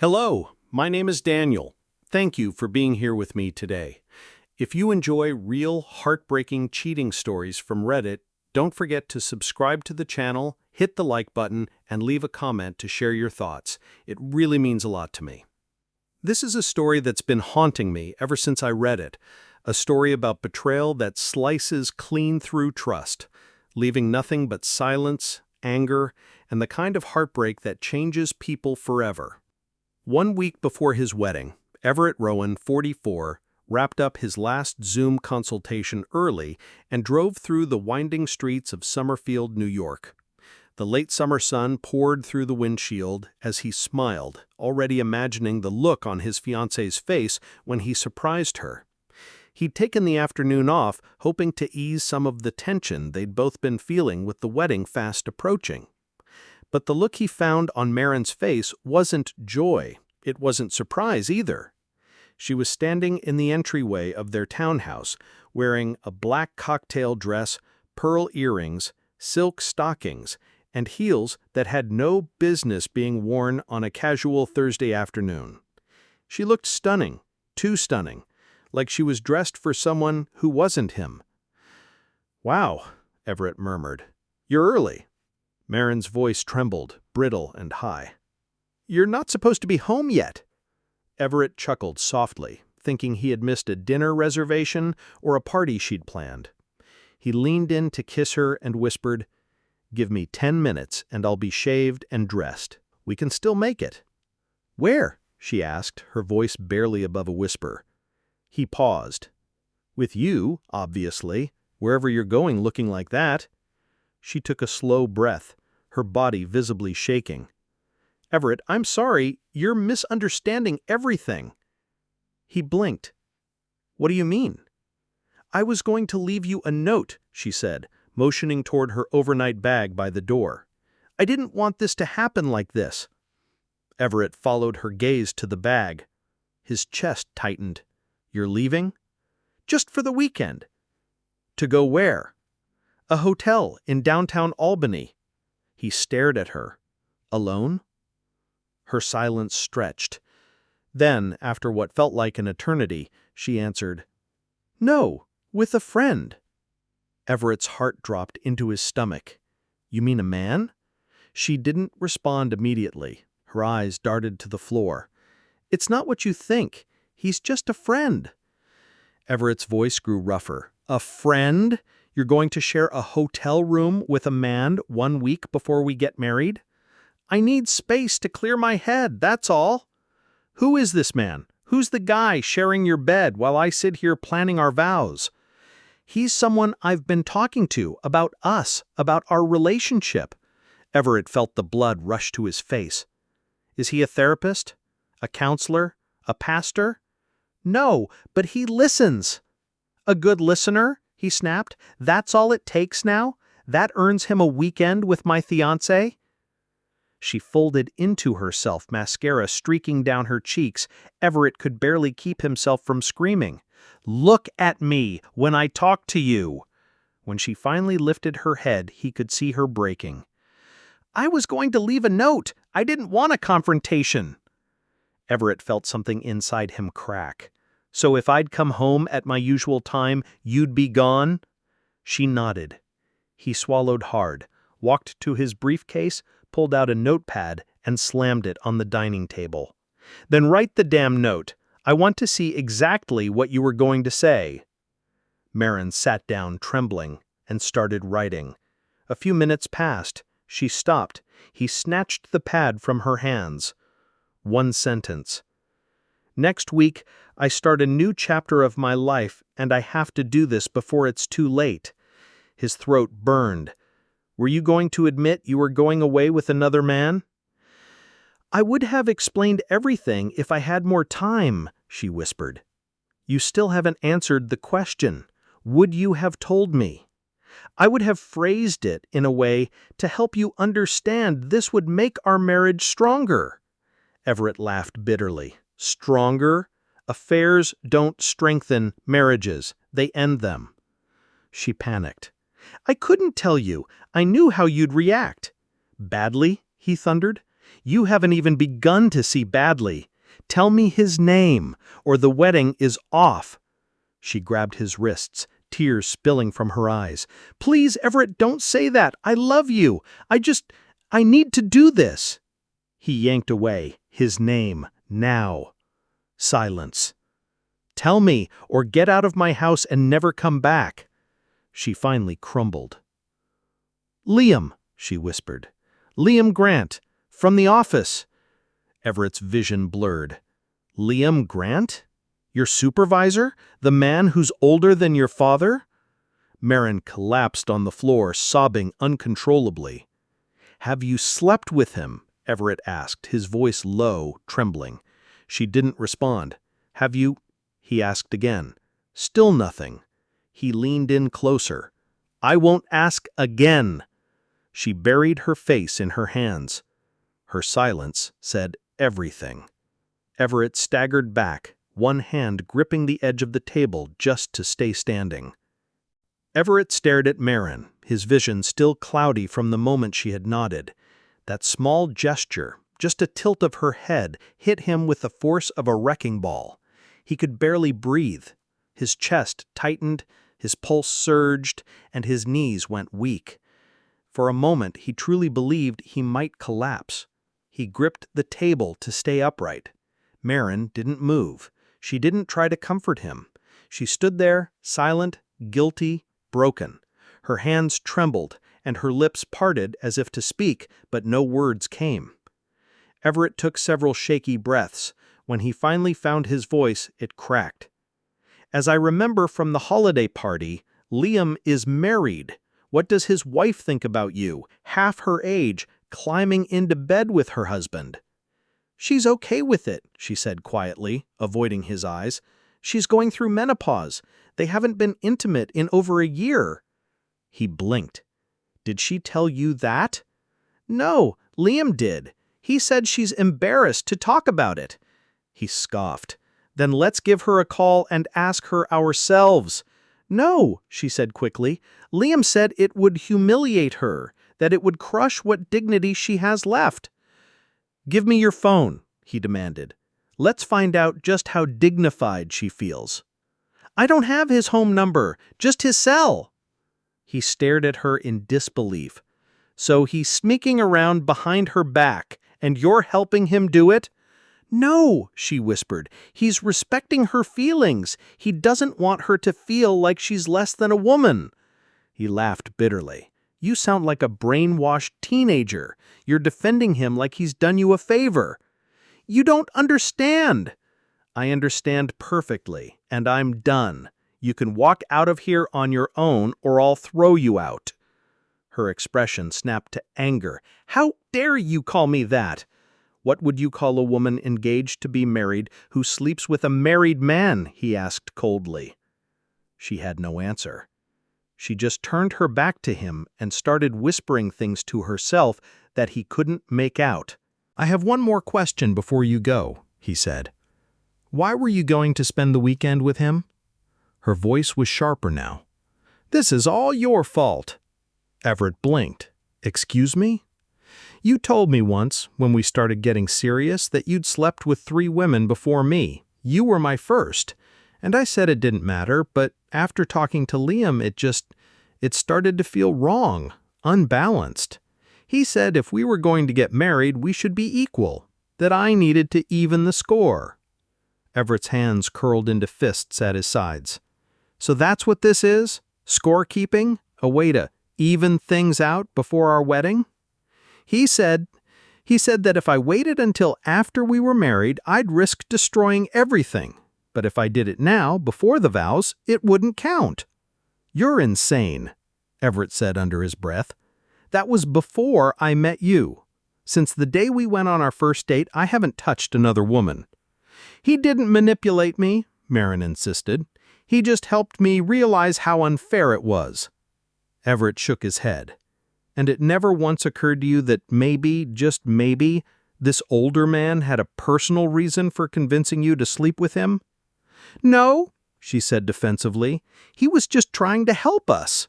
Hello, my name is Daniel. Thank you for being here with me today. If you enjoy real, heartbreaking cheating stories from Reddit, don't forget to subscribe to the channel, hit the like button, and leave a comment to share your thoughts. It really means a lot to me. This is a story that's been haunting me ever since I read it, a story about betrayal that slices clean through trust, leaving nothing but silence, anger, and the kind of heartbreak that changes people forever. 1 week before his wedding, Everett Rowan, 44, wrapped up his last Zoom consultation early and drove through the winding streets of Summerfield, New York. The late summer sun poured through the windshield as he smiled, already imagining the look on his fiancée's face when he surprised her. He'd taken the afternoon off, hoping to ease some of the tension they'd both been feeling with the wedding fast approaching. But the look he found on Marin's face wasn't joy. It wasn't surprise either. She was standing in the entryway of their townhouse, wearing a black cocktail dress, pearl earrings, silk stockings, and heels that had no business being worn on a casual Thursday afternoon. She looked stunning, too stunning, like she was dressed for someone who wasn't him. "Wow," Everett murmured. "You're early." Marin's voice trembled, brittle and high. "You're not supposed to be home yet." Everett chuckled softly, thinking he had missed a dinner reservation or a party she'd planned. He leaned in to kiss her and whispered, "Give me 10 minutes and I'll be shaved and dressed. We can still make it." "Where?" she asked, her voice barely above a whisper. He paused. "With you, obviously, wherever you're going looking like that." She took a slow breath, her body visibly shaking. "Everett, I'm sorry, you're misunderstanding everything." He blinked. "What do you mean?" "I was going to leave you a note," she said, motioning toward her overnight bag by the door. "I didn't want this to happen like this." Everett followed her gaze to the bag. His chest tightened. "You're leaving?" "Just for the weekend." "To go where?" "A hotel in downtown Albany." He stared at her. "Alone?" Her silence stretched. Then, after what felt like an eternity, she answered, "No, with a friend." Everett's heart dropped into his stomach. "You mean a man?" She didn't respond immediately. Her eyes darted to the floor. "It's not what you think. He's just a friend." Everett's voice grew rougher. "A friend? You're going to share a hotel room with a man 1 week before we get married?" "I need space to clear my head, that's all." "Who is this man? Who's the guy sharing your bed while I sit here planning our vows?" "He's someone I've been talking to about us, about our relationship." Everett felt the blood rush to his face. "Is he a therapist? A counselor? A pastor?" "No, but he listens." "A good listener?" he snapped. "That's all it takes now? That earns him a weekend with my fiancé?" She folded into herself, mascara streaking down her cheeks. Everett could barely keep himself from screaming. "Look at me when I talk to you." When she finally lifted her head, he could see her breaking. "I was going to leave a note. I didn't want a confrontation." Everett felt something inside him crack. "So if I'd come home at my usual time, you'd be gone?" She nodded. He swallowed hard, walked to his briefcase, pulled out a notepad, and slammed it on the dining table. "Then write the damn note. I want to see exactly what you were going to say." Marin sat down trembling and started writing. A few minutes passed. She stopped. He snatched the pad from her hands. 1 sentence. "Next week, I start a new chapter of my life, and I have to do this before it's too late." His throat burned. "Were you going to admit you were going away with another man?" "I would have explained everything if I had more time," she whispered. "You still haven't answered the question. Would you have told me?" "I would have phrased it in a way to help you understand this would make our marriage stronger." Everett laughed bitterly. "Stronger? Affairs don't strengthen marriages. They end them." She panicked. "I couldn't tell you. I knew how you'd react." "Badly?" he thundered. You haven't even begun to see badly. Tell me his name, or the wedding is off." She grabbed his wrists, tears spilling from her eyes. "Please, Everett, don't say that. I love you. I need to do this." He yanked away. His name, now. Silence. "Tell me, or get out of my house and never come back." She finally crumbled. "Liam," she whispered. "Liam Grant, from the office." Everett's vision blurred. "Liam Grant? Your supervisor? The man who's older than your father?" Marin collapsed on the floor, sobbing uncontrollably. "Have you slept with him?" Everett asked, his voice low, trembling. She didn't respond. "Have you?" he asked again. Still nothing. He leaned in closer. "I won't ask again." She buried her face in her hands. Her silence said everything. Everett staggered back, one hand gripping the edge of the table just to stay standing. Everett stared at Marin, his vision still cloudy from the moment she had nodded. That small gesture, just a tilt of her head, hit him with the force of a wrecking ball. He could barely breathe. His chest tightened, his pulse surged, and his knees went weak. For a moment, he truly believed he might collapse. He gripped the table to stay upright. Marin didn't move. She didn't try to comfort him. She stood there, silent, guilty, broken. Her hands trembled, and her lips parted as if to speak, but no words came. Everett took several shaky breaths. When he finally found his voice, it cracked. "As I remember from the holiday party, Liam is married. What does his wife think about you, half her age, climbing into bed with her husband?" "She's okay with it," she said quietly, avoiding his eyes. "She's going through menopause. They haven't been intimate in over a year." He blinked. "Did she tell you that?" "No, Liam did. He said she's embarrassed to talk about it." He scoffed. "Then let's give her a call and ask her ourselves." "No," she said quickly. "Liam said it would humiliate her, that it would crush what dignity she has left." "Give me your phone," he demanded. "Let's find out just how dignified she feels." "I don't have his home number, just his cell." He stared at her in disbelief. "So he's sneaking around behind her back, and you're helping him do it?" "No," she whispered. "He's respecting her feelings. He doesn't want her to feel like she's less than a woman." He laughed bitterly. "You sound like a brainwashed teenager. You're defending him like he's done you a favor." "You don't understand." "I understand perfectly, and I'm done. You can walk out of here on your own, or I'll throw you out." Her expression snapped to anger. "How dare you call me that?" "What would you call a woman engaged to be married who sleeps with a married man?" he asked coldly. She had no answer. She just turned her back to him and started whispering things to herself that he couldn't make out. "I have one more question before you go," he said. "Why were you going to spend the weekend with him?" Her voice was sharper now. "This is all your fault." Everett blinked. "Excuse me?" "You told me once, when we started getting serious, that you'd slept with 3 women before me. You were my first. And I said it didn't matter, but after talking to Liam, it started to feel wrong, unbalanced. He said if we were going to get married, we should be equal, that I needed to even the score." Everett's hands curled into fists at his sides. "So that's what this is? Scorekeeping? A way to even things out before our wedding?" He said that if I waited until after we were married, I'd risk destroying everything. But if I did it now, before the vows, it wouldn't count." "You're insane," Everett said under his breath. "That was before I met you. Since the day we went on our first date, I haven't touched another woman." "He didn't manipulate me," Marin insisted. "He just helped me realize how unfair it was." Everett shook his head. "And it never once occurred to you that maybe, just maybe, this older man had a personal reason for convincing you to sleep with him?" "No," she said defensively. "He was just trying to help us."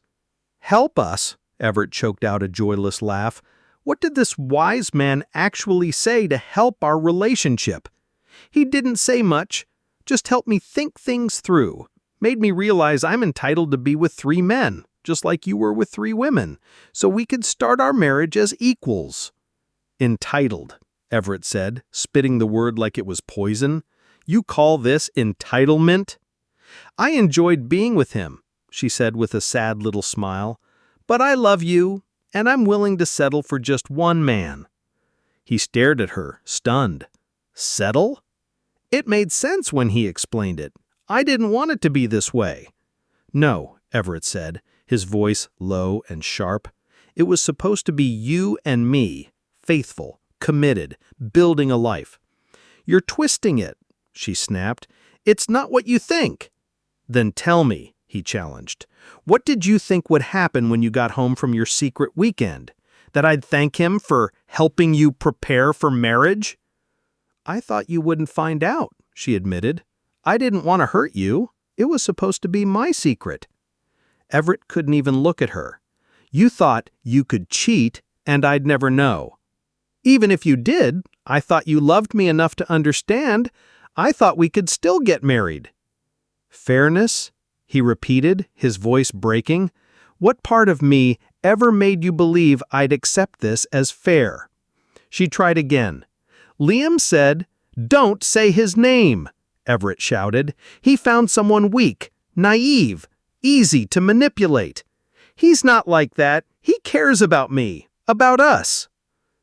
"Help us?" Everett choked out a joyless laugh. What did this wise man actually say to help our relationship? He didn't say much, just helped me think things through, made me realize I'm entitled to be with 3 men, just like you were with 3 women, so we could start our marriage as equals. Entitled, Everett said, spitting the word like it was poison. You call this entitlement? I enjoyed being with him, she said with a sad little smile, but I love you, and I'm willing to settle for just 1 man. He stared at her, stunned. Settle? It made sense when he explained it. I didn't want it to be this way. No, Everett said, his voice low and sharp. It was supposed to be you and me, faithful, committed, building a life. You're twisting it, she snapped. It's not what you think. Then tell me, he challenged. What did you think would happen when you got home from your secret weekend? That I'd thank him for helping you prepare for marriage? I thought you wouldn't find out, she admitted. I didn't want to hurt you. It was supposed to be my secret. Everett couldn't even look at her. You thought you could cheat and I'd never know. Even if you did, I thought you loved me enough to understand. I thought we could still get married. Fairness? He repeated, his voice breaking. What part of me ever made you believe I'd accept this as fair? She tried again. Liam said, "Don't say his name," Everett shouted. He found someone weak, naive, easy to manipulate. He's not like that. He cares about me, about us.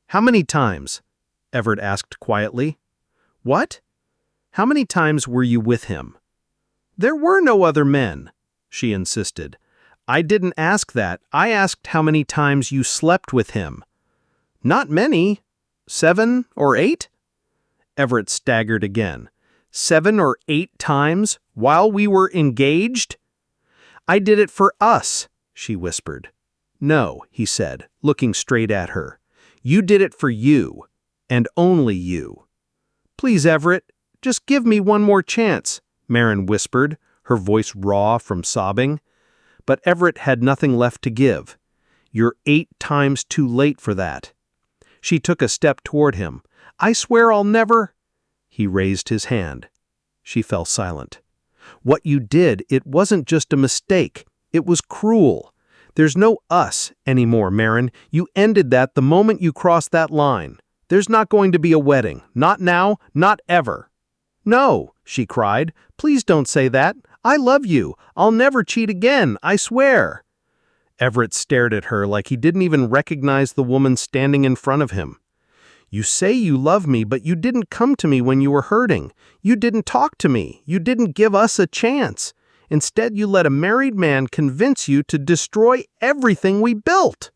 How many times? Everett asked quietly. What? How many times were you with him? There were no other men, she insisted. I didn't ask that. I asked how many times you slept with him. Not many. 7 or 8? Everett staggered again. 7 or 8 times while we were engaged? I did it for us, she whispered. No, he said, looking straight at her. You did it for you, and only you. Please, Everett, just give me one more chance, Marin whispered, her voice raw from sobbing. But Everett had nothing left to give. You're 8 times too late for that. She took a step toward him. I swear I'll never... He raised his hand. She fell silent. What you did, it wasn't just a mistake. It was cruel. There's no us anymore, Marin. You ended that the moment you crossed that line. There's not going to be a wedding. Not now, not ever. No, she cried. Please don't say that. I love you. I'll never cheat again, I swear. Everett stared at her like he didn't even recognize the woman standing in front of him. You say you love me, but you didn't come to me when you were hurting. You didn't talk to me. You didn't give us a chance. Instead, you let a married man convince you to destroy everything we built.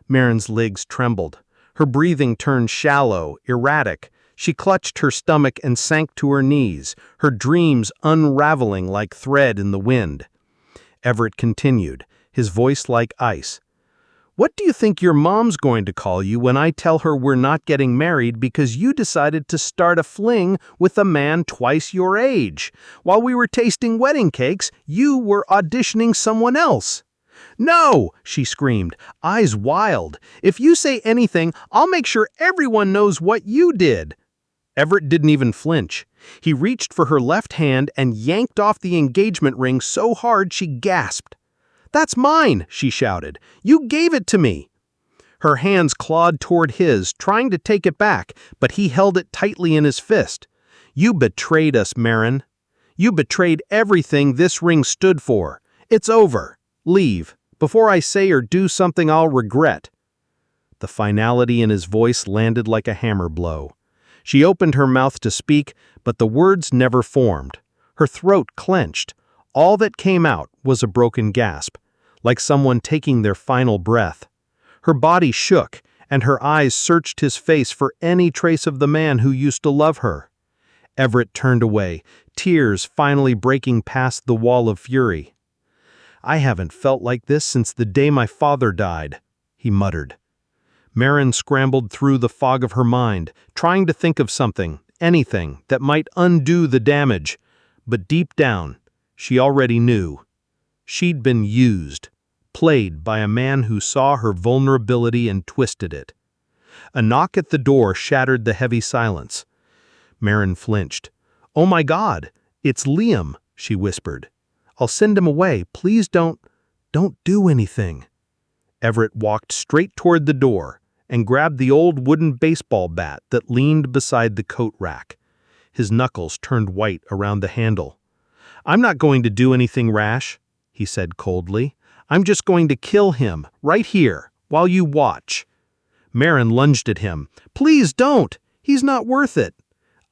Marin's legs trembled. Her breathing turned shallow, erratic. She clutched her stomach and sank to her knees, her dreams unraveling like thread in the wind. Everett continued, his voice like ice. What do you think your mom's going to call you when I tell her we're not getting married because you decided to start a fling with a man twice your age? While we were tasting wedding cakes, you were auditioning someone else. No, she screamed, eyes wild. If you say anything, I'll make sure everyone knows what you did. Everett didn't even flinch. He reached for her left hand and yanked off the engagement ring so hard she gasped. That's mine, she shouted. You gave it to me. Her hands clawed toward his, trying to take it back, but he held it tightly in his fist. You betrayed us, Marin. You betrayed everything this ring stood for. It's over. Leave, before I say or do something I'll regret. The finality in his voice landed like a hammer blow. She opened her mouth to speak, but the words never formed. Her throat clenched. All that came out was a broken gasp, like someone taking their final breath. Her body shook, and her eyes searched his face for any trace of the man who used to love her. Everett turned away, tears finally breaking past the wall of fury. I haven't felt like this since the day my father died, he muttered. Marin scrambled through the fog of her mind, trying to think of something, anything, that might undo the damage. But deep down, she already knew. She'd been used, played by a man who saw her vulnerability and twisted it. A knock at the door shattered the heavy silence. Marin flinched. "Oh my God, it's Liam," she whispered. "I'll send him away. Please don't do anything." Everett walked straight toward the door and grabbed the old wooden baseball bat that leaned beside the coat rack. His knuckles turned white around the handle. "I'm not going to do anything rash," he said coldly. "I'm just going to kill him, right here, while you watch." Marin lunged at him. "Please don't! He's not worth it."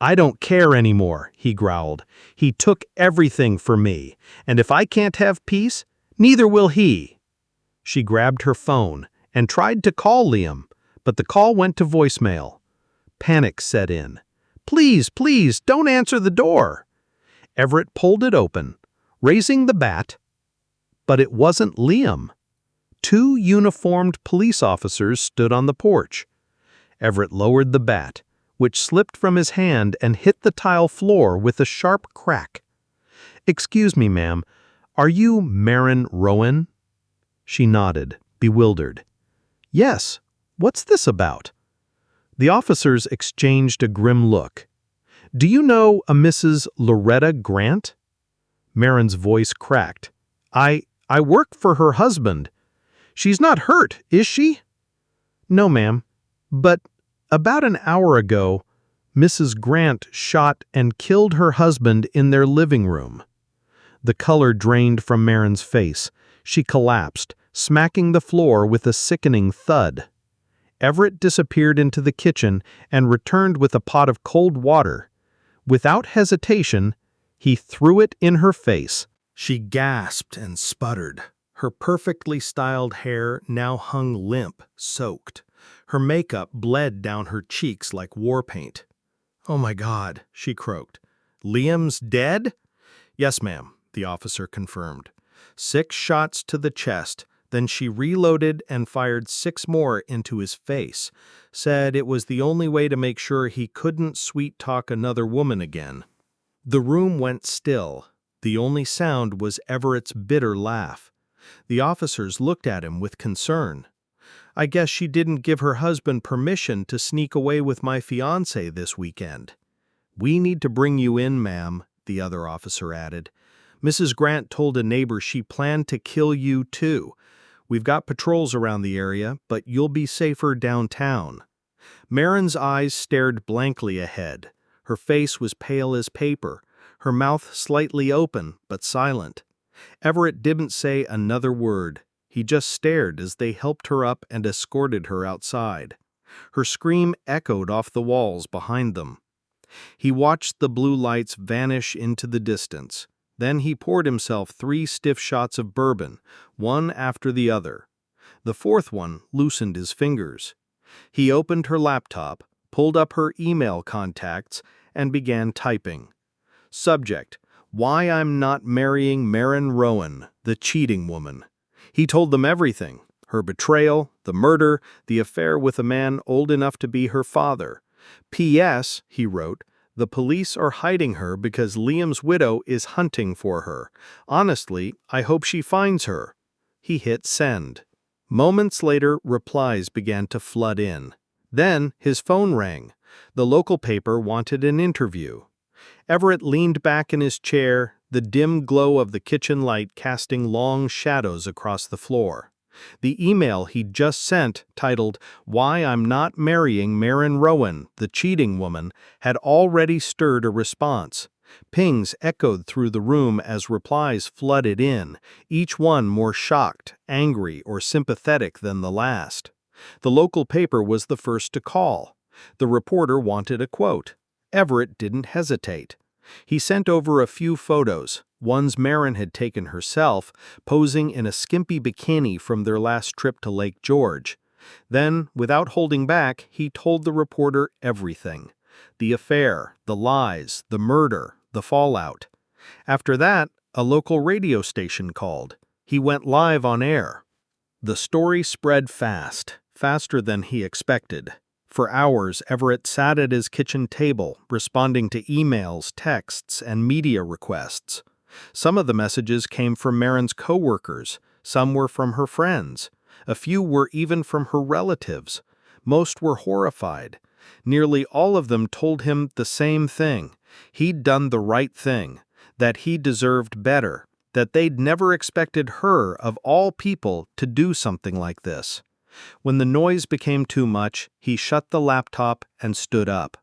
"I don't care anymore," he growled. "He took everything from me, and if I can't have peace, neither will he." She grabbed her phone and tried to call Liam, but the call went to voicemail. Panic set in. "Please, please, don't answer the door." Everett pulled it open, raising the bat, but it wasn't Liam. Two uniformed police officers stood on the porch. Everett lowered the bat, which slipped from his hand and hit the tile floor with a sharp crack. "Excuse me, ma'am, are you Everett Rowan?" She nodded, bewildered. "Yes, what's this about?" The officers exchanged a grim look. "Do you know a Mrs. Loretta Grant?" Marin's voice cracked. I work for her husband. She's not hurt, is she?" "No, ma'am. But about an hour ago, Mrs. Grant shot and killed her husband in their living room." The color drained from Marin's face. She collapsed, smacking the floor with a sickening thud. Everett disappeared into the kitchen and returned with a pot of cold water. Without hesitation, he threw it in her face. She gasped and sputtered. Her perfectly styled hair now hung limp, soaked. Her makeup bled down her cheeks like war paint. "Oh my God," she croaked. "Liam's dead?" "Yes, ma'am," the officer confirmed. 6 shots to the chest, then she reloaded and fired 6 more into his face. Said it was the only way to make sure he couldn't sweet-talk another woman again. The room went still. The only sound was Everett's bitter laugh. The officers looked at him with concern. "I guess she didn't give her husband permission to sneak away with my fiancé this weekend." "We need to bring you in, ma'am," the other officer added. "Mrs. Grant told a neighbor she planned to kill you too. We've got patrols around the area, but you'll be safer downtown." Marin's eyes stared blankly ahead. Her face was pale as paper, her mouth slightly open but silent. Everett didn't say another word. He just stared as they helped her up and escorted her outside. Her scream echoed off the walls behind them. He watched the blue lights vanish into the distance. Then he poured himself 3 stiff shots of bourbon, one after the other. The 4th one loosened his fingers. He opened her laptop, pulled up her email contacts, and began typing. Subject: "Why I'm not marrying Everett Rowan, the cheating woman." He told them everything: her betrayal, the murder, the affair with a man old enough to be her father. "P.S.," he wrote, "the police are hiding her because Liam's widow is hunting for her. Honestly, I hope she finds her." He hit send. Moments later, replies began to flood in. Then his phone rang. The local paper wanted an interview. Everett leaned back in his chair, the dim glow of the kitchen light casting long shadows across the floor. The email he'd just sent, titled, "Why I'm Not Marrying Everett Rowan, the Cheating Woman," had already stirred a response. Pings echoed through the room as replies flooded in, each one more shocked, angry, or sympathetic than the last. The local paper was the first to call. The reporter wanted a quote. Everett didn't hesitate. He sent over a few photos, ones Marin had taken herself, posing in a skimpy bikini from their last trip to Lake George. Then, without holding back, he told the reporter everything. The affair, the lies, the murder, the fallout. After that, a local radio station called. He went live on air. The story spread fast, faster than he expected. For hours, Everett sat at his kitchen table, responding to emails, texts, and media requests. Some of the messages came from Marin's coworkers, some were from her friends. A few were even from her relatives. Most were horrified. Nearly all of them told him the same thing. He'd done the right thing, that he deserved better, that they'd never expected her, of all people, to do something like this. When the noise became too much, he shut the laptop and stood up.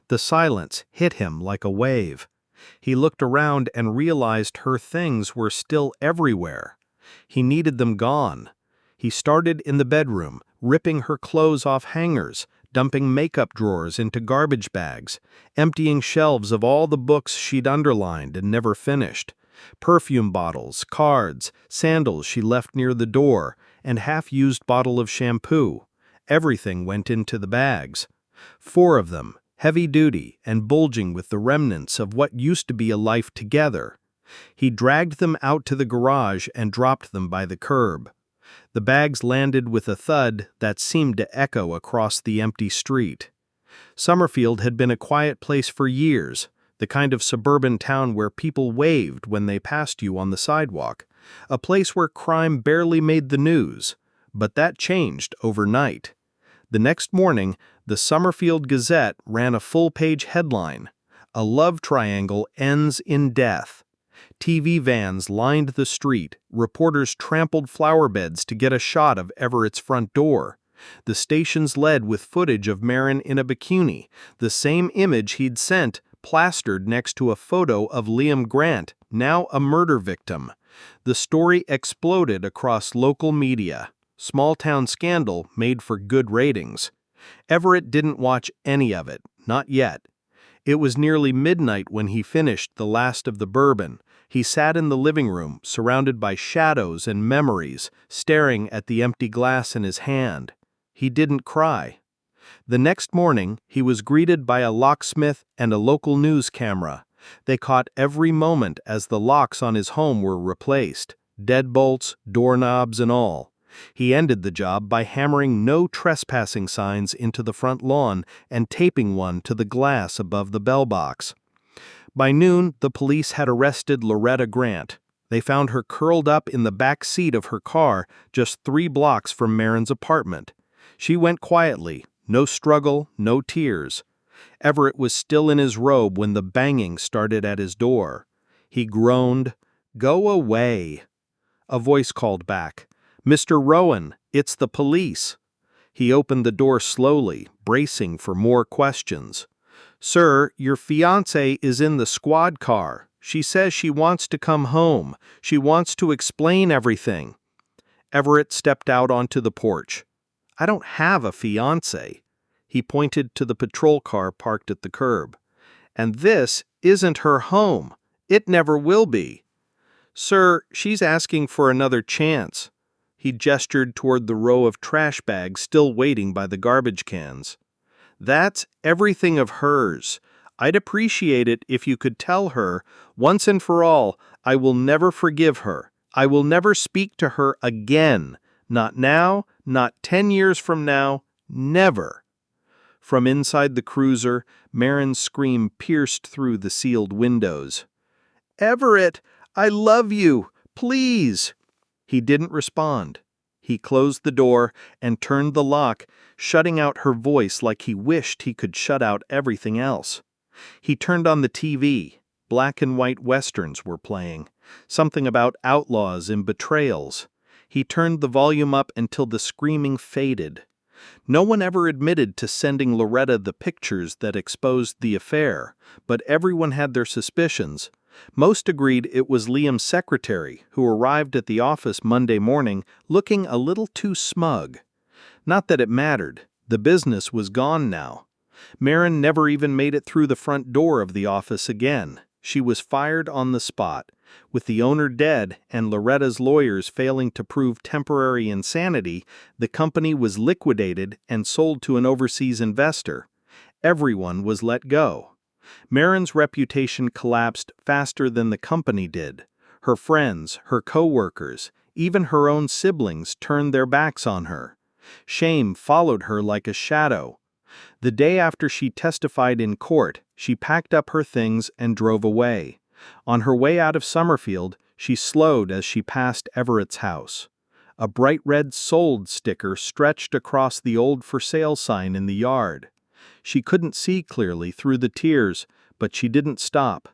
The silence hit him like a wave. He looked around and realized her things were still everywhere. He needed them gone. He started in the bedroom, ripping her clothes off hangers, dumping makeup drawers into garbage bags, emptying shelves of all the books she'd underlined and never finished, perfume bottles, cards, sandals she left near the door, and half-used bottle of shampoo. Everything went into the bags. 4 of them, heavy-duty and bulging with the remnants of what used to be a life together. He dragged them out to the garage and dropped them by the curb. The bags landed with a thud that seemed to echo across the empty street. Summerfield had been a quiet place for years, the kind of suburban town where people waved when they passed you on the sidewalk, a place where crime barely made the news. But that changed overnight. The next morning, the Summerfield Gazette ran a full-page headline: "A love triangle ends in death." TV vans lined the street, reporters trampled flower beds to get a shot of Everett's front door. The stations led with footage of Marin in a bikini, the same image he'd sent, plastered next to a photo of Liam Grant, now a murder victim. The story exploded across local media. Small-town scandal made for good ratings. Everett didn't watch any of it, not yet. It was nearly midnight when he finished the last of the bourbon. He sat in the living room, surrounded by shadows and memories, staring at the empty glass in his hand. He didn't cry. The next morning, he was greeted by a locksmith and a local news camera. They caught every moment as the locks on his home were replaced, deadbolts, doorknobs, and all. He ended the job by hammering "no trespassing" signs into the front lawn and taping one to the glass above the bell box. By noon, the police had arrested Loretta Grant. They found her curled up in the back seat of her car just 3 blocks from Marin's apartment. She went quietly, no struggle, no tears. Everett was still in his robe when the banging started at his door. He groaned, "Go away." A voice called back, "Mr. Rowan, it's the police." He opened the door slowly, bracing for more questions. "Sir, your fiancée is in the squad car. She says she wants to come home. She wants to explain everything." Everett stepped out onto the porch. "I don't have a fiancée." He pointed to the patrol car parked at the curb. "And this isn't her home. It never will be." "Sir, she's asking for another chance." He gestured toward the row of trash bags still waiting by the garbage cans. "That's everything of hers. I'd appreciate it if you could tell her, once and for all, I will never forgive her. I will never speak to her again. Not now, not 10 years from now, never." From inside the cruiser, Marin's scream pierced through the sealed windows. "Everett, I love you. Please." He didn't respond. He closed the door and turned the lock, shutting out her voice like he wished he could shut out everything else. He turned on the TV. Black and white westerns were playing, something about outlaws and betrayals. He turned the volume up until the screaming faded. No one ever admitted to sending Loretta the pictures that exposed the affair, but everyone had their suspicions. Most agreed it was Liam's secretary, who arrived at the office Monday morning looking a little too smug. Not that it mattered. The business was gone now. Marin never even made it through the front door of the office again. She was fired on the spot. With the owner dead and Loretta's lawyers failing to prove temporary insanity, the company was liquidated and sold to an overseas investor. Everyone was let go. Marin's reputation collapsed faster than the company did. Her friends, her co-workers, even her own siblings turned their backs on her. Shame followed her like a shadow. The day after she testified in court, she packed up her things and drove away. On her way out of Summerfield, she slowed as she passed Everett's house. A bright red "Sold" sticker stretched across the old "For Sale" sign in the yard. She couldn't see clearly through the tears, but she didn't stop.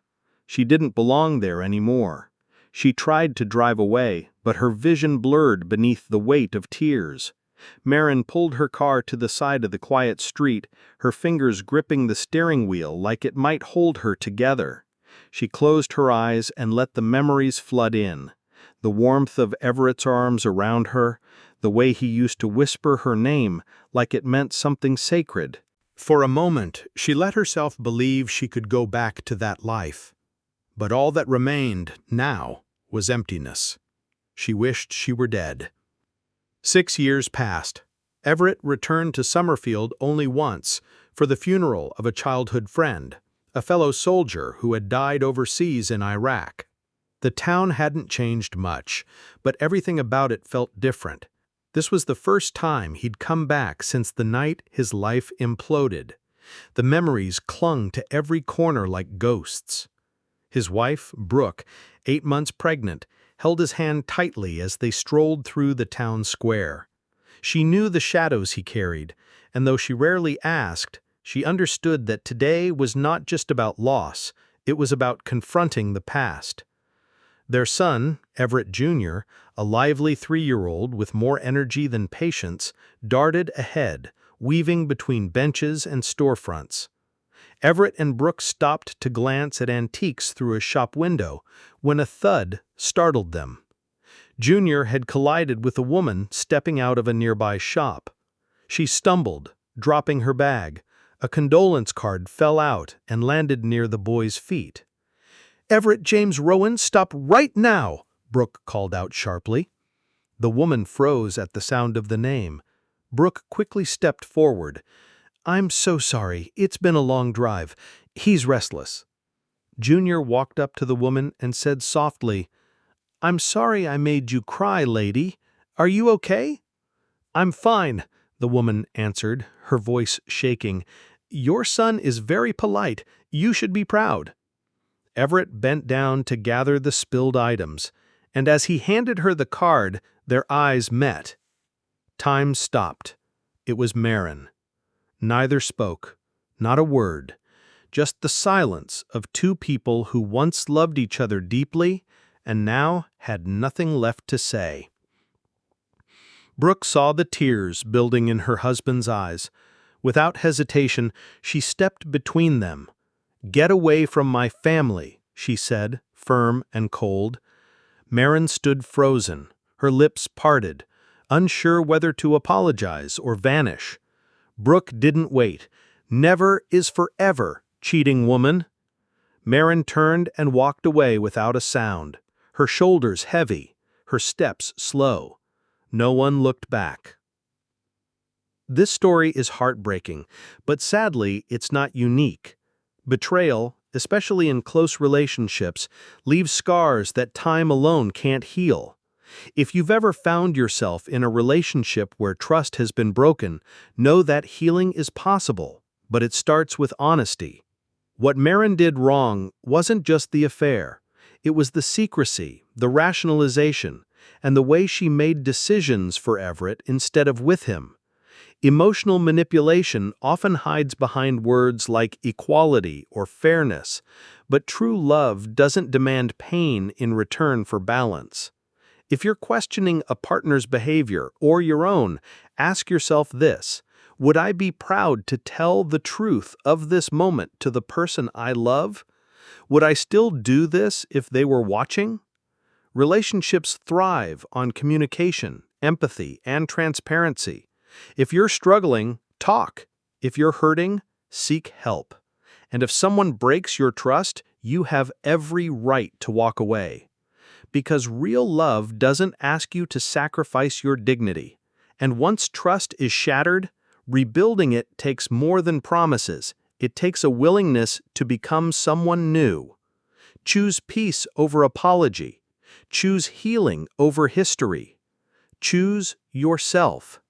She didn't belong there anymore. She tried to drive away, but her vision blurred beneath the weight of tears. Marin pulled her car to the side of the quiet street, her fingers gripping the steering wheel like it might hold her together. She closed her eyes and let the memories flood in. The warmth of Everett's arms around her, the way he used to whisper her name like it meant something sacred. For a moment, she let herself believe she could go back to that life. But all that remained, now, was emptiness. She wished she were dead. 6 years passed. Everett returned to Summerfield only once, for the funeral of a childhood friend, a fellow soldier who had died overseas in Iraq. The town hadn't changed much, but everything about it felt different. This was the first time he'd come back since the night his life imploded. The memories clung to every corner like ghosts. His wife, Brooke, 8 months pregnant, held his hand tightly as they strolled through the town square. She knew the shadows he carried, and though she rarely asked, she understood that today was not just about loss, it was about confronting the past. Their son, Everett Jr., a lively 3-year-old with more energy than patience, darted ahead, weaving between benches and storefronts. Everett and Brooke stopped to glance at antiques through a shop window when a thud startled them. Junior had collided with a woman stepping out of a nearby shop. She stumbled, dropping her bag. A condolence card fell out and landed near the boy's feet. "Everett James Rowan, stop right now!" Brooke called out sharply. The woman froze at the sound of the name. Brooke quickly stepped forward. "I'm so sorry. It's been a long drive. He's restless." Junior walked up to the woman and said softly, "I'm sorry I made you cry, lady. Are you okay?" "I'm fine," the woman answered, her voice shaking. "Your son is very polite. You should be proud." Everett bent down to gather the spilled items, and as he handed her the card, their eyes met. Time stopped. It was Marin. Neither spoke, not a word, just the silence of two people who once loved each other deeply and now had nothing left to say. Brooke saw the tears building in her husband's eyes. Without hesitation, she stepped between them. "Get away from my family," she said, firm and cold. Marin stood frozen, her lips parted, unsure whether to apologize or vanish. Brooke didn't wait. "Never is forever, cheating woman." Marin turned and walked away without a sound, her shoulders heavy, her steps slow. No one looked back. This story is heartbreaking, but sadly, it's not unique. Betrayal, especially in close relationships, leaves scars that time alone can't heal. If you've ever found yourself in a relationship where trust has been broken, know that healing is possible, but it starts with honesty. What Marin did wrong wasn't just the affair. It was the secrecy, the rationalization, and the way she made decisions for Everett instead of with him. Emotional manipulation often hides behind words like equality or fairness, but true love doesn't demand pain in return for balance. If you're questioning a partner's behavior or your own, ask yourself this: would I be proud to tell the truth of this moment to the person I love? Would I still do this if they were watching? Relationships thrive on communication, empathy, and transparency. If you're struggling, talk. If you're hurting, seek help. And if someone breaks your trust, you have every right to walk away. Because real love doesn't ask you to sacrifice your dignity. And once trust is shattered, rebuilding it takes more than promises. It takes a willingness to become someone new. Choose peace over apology. Choose healing over history. Choose yourself.